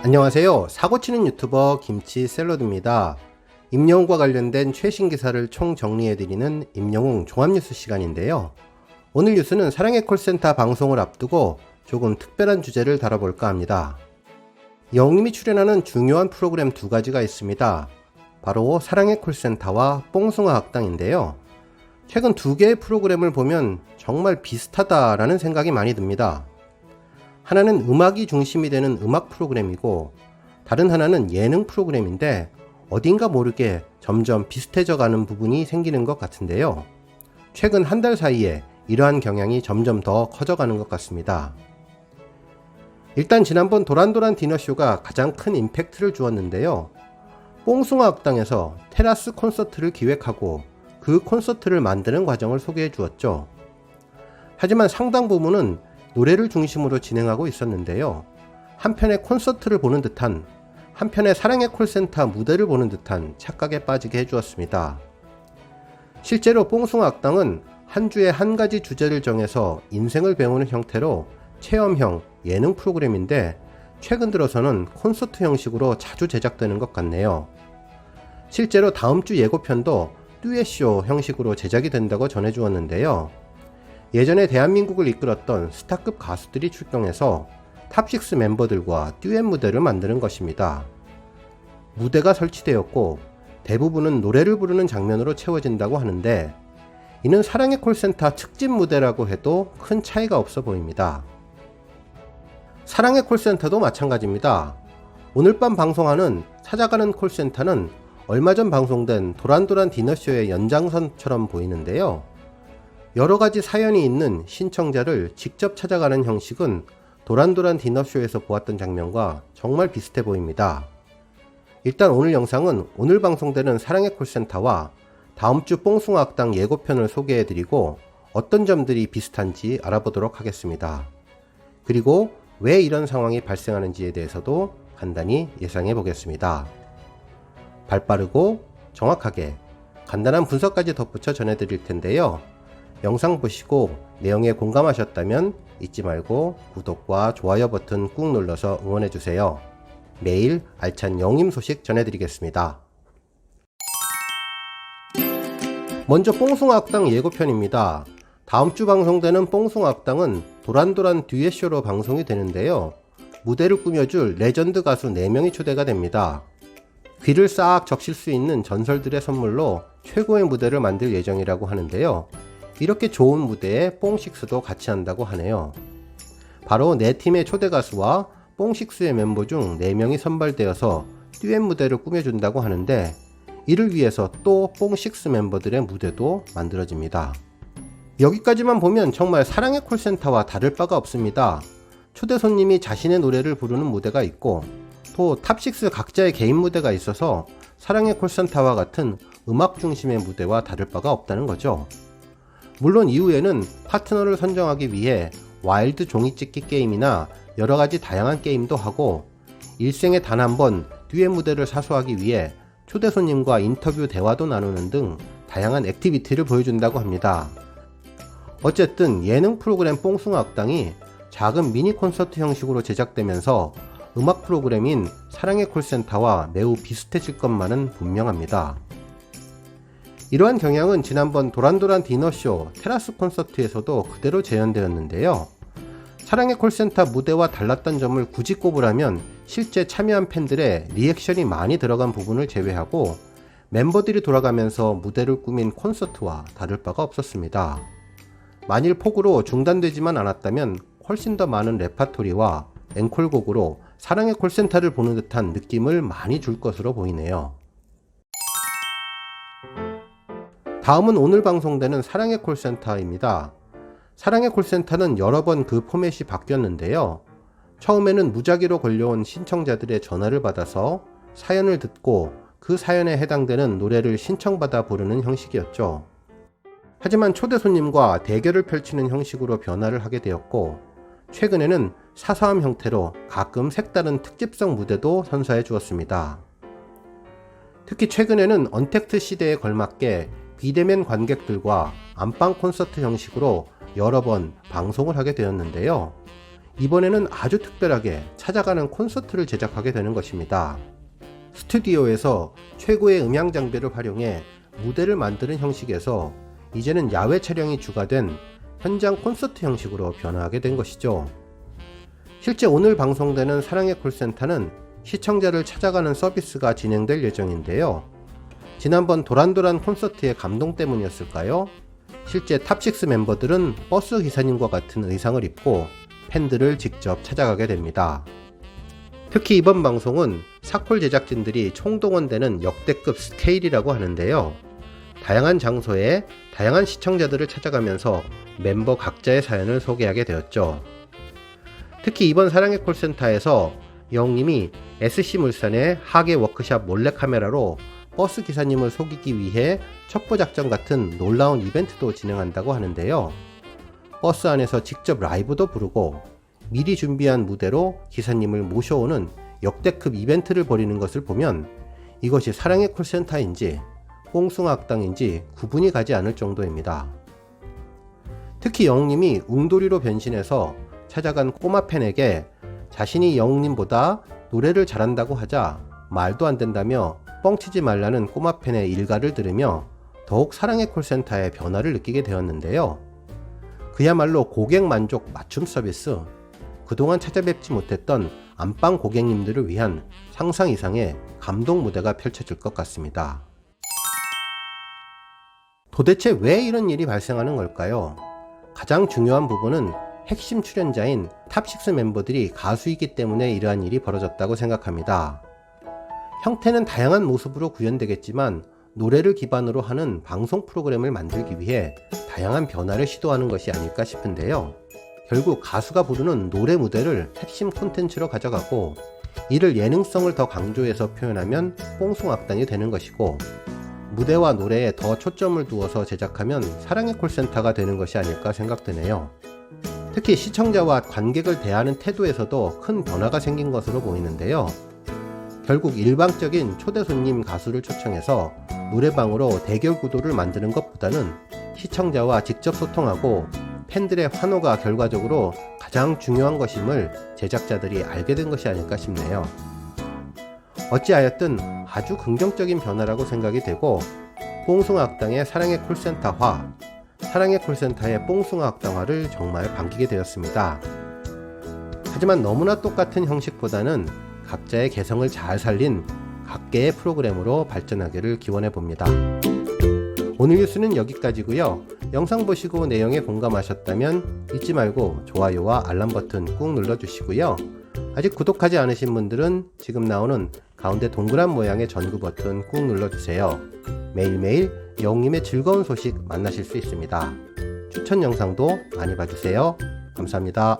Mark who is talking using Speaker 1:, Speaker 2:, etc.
Speaker 1: 안녕하세요. 사고치는 유튜버 김치샐러드입니다. 임영웅과 관련된 최신 기사를 총 정리해드리는 임영웅 종합뉴스 시간인데요. 오늘 뉴스는 사랑의 콜센터 방송을 앞두고 조금 특별한 주제를 다뤄볼까 합니다. 영웅님이 출연하는 중요한 프로그램 두 가지가 있습니다. 바로 사랑의 콜센터와 뽕숭아 학당인데요. 최근 두 개의 프로그램을 보면 정말 비슷하다라는 생각이 많이 듭니다. 하나는 음악이 중심이 되는 음악 프로그램이고 다른 하나는 예능 프로그램인데 어딘가 모르게 점점 비슷해져 가는 부분이 생기는 것 같은데요. 최근 한 달 사이에 이러한 경향이 점점 더 커져가는 것 같습니다. 일단 지난번 도란도란 디너쇼가 가장 큰 임팩트를 주었는데요. 뽕숭아 학당에서 테라스 콘서트를 기획하고 그 콘서트를 만드는 과정을 소개해 주었죠. 하지만 상당 부분은 노래를 중심으로 진행하고 있었는데요. 한편의 콘서트를 보는 듯한, 한편의 사랑의 콜센터 무대를 보는 듯한 착각에 빠지게 해주었습니다. 실제로 뽕숭아 학당은 한 주에 한 가지 주제를 정해서 인생을 배우는 형태로 체험형 예능 프로그램인데 최근 들어서는 콘서트 형식으로 자주 제작되는 것 같네요. 실제로 다음 주 예고편도 듀엣쇼 형식으로 제작이 된다고 전해주었는데요. 예전에 대한민국을 이끌었던 스타급 가수들이 출동해서 탑6 멤버들과 듀엣 무대를 만드는 것입니다. 무대가 설치되었고 대부분은 노래를 부르는 장면으로 채워진다고 하는데 이는 사랑의 콜센터 특집 무대라고 해도 큰 차이가 없어 보입니다. 사랑의 콜센터도 마찬가지입니다. 오늘 밤 방송하는 찾아가는 콜센터는 얼마 전 방송된 도란도란 디너쇼의 연장선처럼 보이는데요. 여러가지 사연이 있는 신청자를 직접 찾아가는 형식은 도란도란 디너쇼에서 보았던 장면과 정말 비슷해 보입니다. 일단 오늘 영상은 오늘 방송되는 사랑의 콜센터와 다음주 뽕숭아 학당 예고편을 소개해드리고 어떤 점들이 비슷한지 알아보도록 하겠습니다. 그리고 왜 이런 상황이 발생하는지에 대해서도 간단히 예상해 보겠습니다. 발빠르고 정확하게 간단한 분석까지 덧붙여 전해드릴 텐데요. 영상 보시고 내용에 공감하셨다면 잊지 말고 구독과 좋아요 버튼 꾹 눌러서 응원해주세요. 매일 알찬 영임 소식 전해드리겠습니다. 먼저 뽕숭아 학당 예고편입니다. 다음주 방송되는 뽕숭아 학당은 도란도란 듀엣쇼로 방송이 되는데요. 무대를 꾸며줄 레전드 가수 4명이 초대가 됩니다. 귀를 싹 적실 수 있는 전설들의 선물로 최고의 무대를 만들 예정이라고 하는데요. 이렇게 좋은 무대에 뽕식스도 같이 한다고 하네요. 바로 4팀의 초대 가수와 뽕식스의 멤버 중 4명이 선발되어서 듀엣 무대를 꾸며준다고 하는데 이를 위해서 또 뽕식스 멤버들의 무대도 만들어집니다. 여기까지만 보면 정말 사랑의 콜센터와 다를 바가 없습니다. 초대 손님이 자신의 노래를 부르는 무대가 있고 또 탑6 각자의 개인 무대가 있어서 사랑의 콜센터와 같은 음악 중심의 무대와 다를 바가 없다는 거죠. 물론 이후에는 파트너를 선정하기 위해 와일드 종이찍기 게임이나 여러가지 다양한 게임도 하고 일생에 단 한 번 듀엣 무대를 사수하기 위해 초대 손님과 인터뷰 대화도 나누는 등 다양한 액티비티를 보여준다고 합니다. 어쨌든 예능 프로그램 뽕숭아 학당이 작은 미니 콘서트 형식으로 제작되면서 음악 프로그램인 사랑의 콜센터와 매우 비슷해질 것만은 분명합니다. 이러한 경향은 지난번 도란도란 디너쇼 테라스 콘서트에서도 그대로 재현되었는데요. 사랑의 콜센터 무대와 달랐던 점을 굳이 꼽으라면 실제 참여한 팬들의 리액션이 많이 들어간 부분을 제외하고 멤버들이 돌아가면서 무대를 꾸민 콘서트와 다를 바가 없었습니다. 만일 폭우로 중단되지만 않았다면 훨씬 더 많은 레파토리와 앵콜곡으로 사랑의 콜센터를 보는 듯한 느낌을 많이 줄 것으로 보이네요. 다음은 오늘 방송되는 사랑의 콜센터입니다. 사랑의 콜센터는 여러 번 그 포맷이 바뀌었는데요. 처음에는 무작위로 걸려온 신청자들의 전화를 받아서 사연을 듣고 그 사연에 해당되는 노래를 신청받아 부르는 형식이었죠. 하지만 초대 손님과 대결을 펼치는 형식으로 변화를 하게 되었고 최근에는 사서함 형태로 가끔 색다른 특집성 무대도 선사해 주었습니다. 특히 최근에는 언택트 시대에 걸맞게 비대면 관객들과 안방 콘서트 형식으로 여러 번 방송을 하게 되었는데요. 이번에는 아주 특별하게 찾아가는 콘서트를 제작하게 되는 것입니다. 스튜디오에서 최고의 음향 장비를 활용해 무대를 만드는 형식에서 이제는 야외 촬영이 주가 된 현장 콘서트 형식으로 변화하게 된 것이죠. 실제 오늘 방송되는 사랑의 콜센터는 시청자를 찾아가는 서비스가 진행될 예정인데요. 지난번 도란도란 콘서트의 감동 때문이었을까요? 실제 탑6 멤버들은 버스 기사님과 같은 의상을 입고 팬들을 직접 찾아가게 됩니다. 특히 이번 방송은 사콜 제작진들이 총동원되는 역대급 스케일이라고 하는데요. 다양한 장소에 다양한 시청자들을 찾아가면서 멤버 각자의 사연을 소개하게 되었죠. 특히 이번 사랑의 콜센터에서 영님이 SC물산의 하계 워크샵 몰래카메라로 버스 기사님을 속이기 위해 첩보작전 같은 놀라운 이벤트도 진행한다고 하는데요. 버스 안에서 직접 라이브도 부르고 미리 준비한 무대로 기사님을 모셔오는 역대급 이벤트를 벌이는 것을 보면 이것이 사랑의 콜센터인지 뽕숭아학당인지 구분이 가지 않을 정도입니다. 특히 영님이 웅돌이로 변신해서 찾아간 꼬마 팬에게 자신이 영님보다 노래를 잘한다고 하자 말도 안 된다며 뻥치지 말라는 꼬마 팬의 일가를 들으며 더욱 사랑의 콜센터의 변화를 느끼게 되었는데요. 그야말로 고객 만족 맞춤 서비스, 그동안 찾아뵙지 못했던 안방 고객님들을 위한 상상 이상의 감동 무대가 펼쳐질 것 같습니다. 도대체 왜 이런 일이 발생하는 걸까요? 가장 중요한 부분은 핵심 출연자인 탑6 멤버들이 가수이기 때문에 이러한 일이 벌어졌다고 생각합니다. 형태는 다양한 모습으로 구현되겠지만 노래를 기반으로 하는 방송 프로그램을 만들기 위해 다양한 변화를 시도하는 것이 아닐까 싶은데요. 결국 가수가 부르는 노래 무대를 핵심 콘텐츠로 가져가고 이를 예능성을 더 강조해서 표현하면 뽕숭악당이 되는 것이고 무대와 노래에 더 초점을 두어서 제작하면 사랑의 콜센터가 되는 것이 아닐까 생각되네요. 특히 시청자와 관객을 대하는 태도에서도 큰 변화가 생긴 것으로 보이는데요. 결국 일방적인 초대 손님 가수를 초청해서 노래방으로 대결 구도를 만드는 것보다는 시청자와 직접 소통하고 팬들의 환호가 결과적으로 가장 중요한 것임을 제작자들이 알게 된 것이 아닐까 싶네요. 어찌하였든 아주 긍정적인 변화라고 생각이 되고 뽕숭아학당의 사랑의 콜센터화, 사랑의 콜센터의 뽕숭아학당화를 정말 반기게 되었습니다. 하지만 너무나 똑같은 형식보다는 각자의 개성을 잘 살린 각계의 프로그램으로 발전하기를 기원해 봅니다. 오늘 뉴스는 여기까지고요. 영상 보시고 내용에 공감하셨다면 잊지 말고 좋아요와 알람 버튼 꾹 눌러주시고요. 아직 구독하지 않으신 분들은 지금 나오는 가운데 동그란 모양의 전구 버튼 꾹 눌러주세요. 매일매일 영님의 즐거운 소식 만나실 수 있습니다. 추천 영상도 많이 봐주세요. 감사합니다.